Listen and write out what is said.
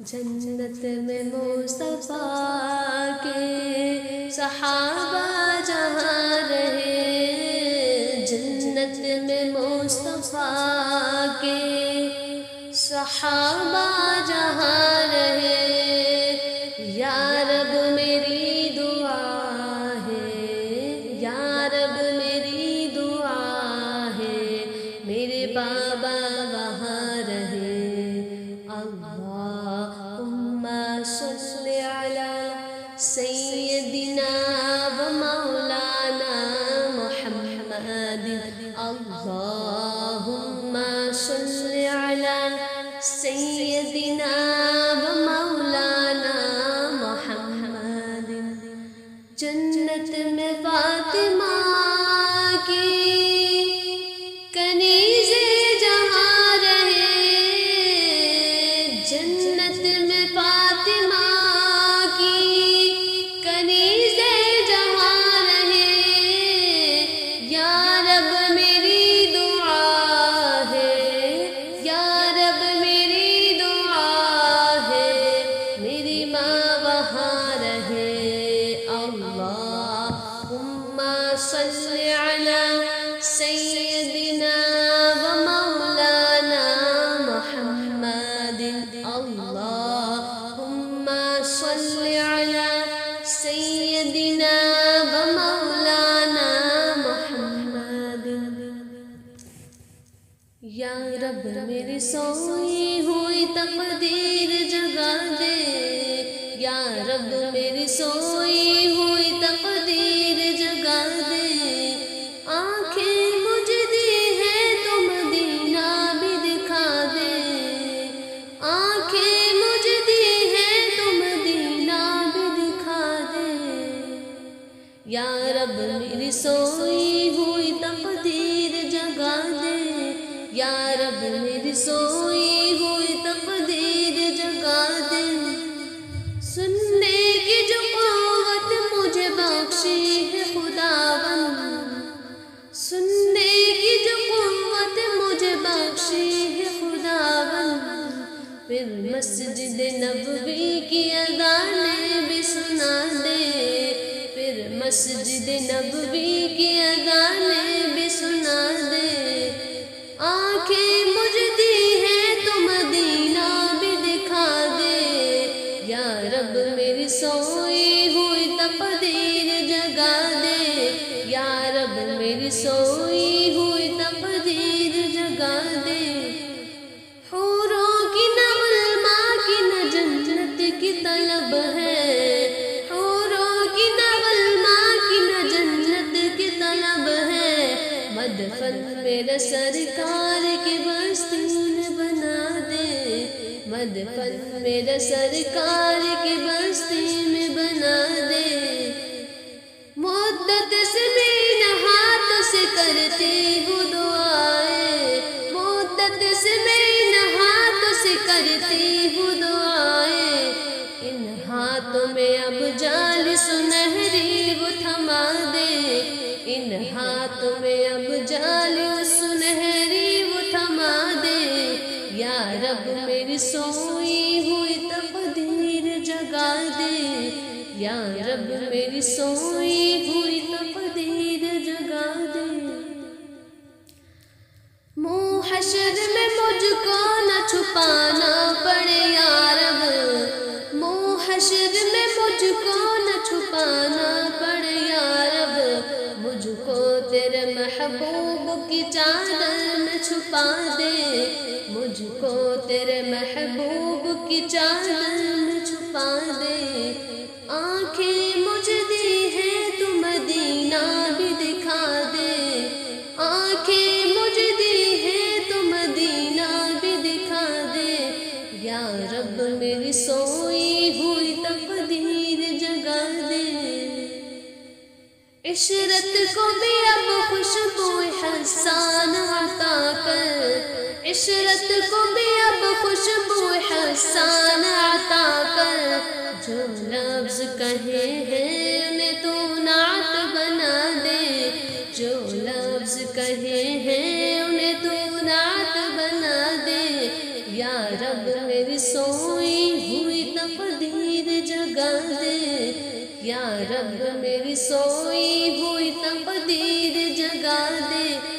جنت میں مصطفیٰ کے صحابہ جہاں رہے، جنت میں مصطفیٰ کے صحابہ جہاں رہے۔ یا رب میری دعا ہے، یا رب میری دعا ہے، میرے بابا وہاں رہے۔ اللہم صلی علی سیدنا و مولانا محمد، اللہم صلی علی سیدنا و مولانا محمد۔ جنت میں فاطمہ کی کنیز جہاں رہے، جنت میں فاطمہ کی کنیز جہاں رہے۔ یا رب میری دعا ہے، یا رب میری دعا ہے، میری ماں وہاں رہے۔ اللہم صلی علی سیدنا و مولانا محمد، اللہم صلی علی سیدنا و مولانا محمد۔ یا رب میری سوئی ہوئی تقدیر جگا دے، یا رب میری سوئی ہوئی تقدیر جگا دے۔ آنکھیں مجھے دی ہے تو مدینہ بھی دکھا دے، آنکھیں مجھے دی ہے تو مدینہ بھی دکھا دے۔ یا رب میری سوئی ہوئی تقدیر جگا دے، یا رب میری سوئی ہوئی تقدیر جگا دے۔ سننے کی جو قوت مجھے بخشی ہے خداوند، سننے کی جو قوت مجھے بخشی ہے خداوند، پھر مسجد نبوی کی اذانیں بھی سنا دے، پھر مسجد نبوی کی اذانیں بھی سنا دے۔ آنکھیں مجھے دی ہے تو مدینہ بھی دکھا دے، یا رب میری سوئی ہوئی تقدیر جگا دے، یا رب میری سوئی ہوئی تقدیر جگا دے۔ حوروں کی نہ علماء کی نہ جنت کی طلب ہے، حوروں کی نہ علماء کی نہ جنت کی طلب ہے۔ مدفن میرا سرکار کی بستی میں بنا دے، مدفن میرا سرکار کی بستی میں بنا دے۔ مدت سے میں ہاتھ سے کرتی ہوں دعائیں، مدت سے میں ہاتھ سے کرتی ہوں دعائیں۔ ان ہاتھوں میں اب جال سنہری وہ تھما دے، ان ہاتھوں میں اب جال سنہری وہ تھما دے۔ یا رب میری سوئی ہوئی تقدیر جگا دے، یا رب میری سوئی ہوئی تقدیر جگا دے۔ منہ حشر میں مجھ کو نہ چھپانا پڑے یا رب، منہ حشر میں مجھ کو نہ چھپانا پڑے یا رب۔ مجھ کو تیرے محبوب کی چادر میں چھپا دے، مجھ کو تیرے محبوب کی چادر میں چھپا دے۔ آنکھیں مجھے دی ہے تو مدینہ بھی دکھا دے، آنکھیں مجھے دی ہے تو مدینہ بھی دکھا دے۔ یا رب میری سوئی ہوئی تقدیر جگا دے۔ عشرت کو بھی اب خوشبو حسان عطا کر، عشرت کو بھی اب خوشبو حسان عطا کر۔ جو لفظ کہے ہیں انہیں تو نعت بنا دے، جو لفظ کہے ہیں انہیں تو نعت بنا دے۔ یا رب میری سوئی یا رب میری سوئی ہوئی تقدیر جگا دے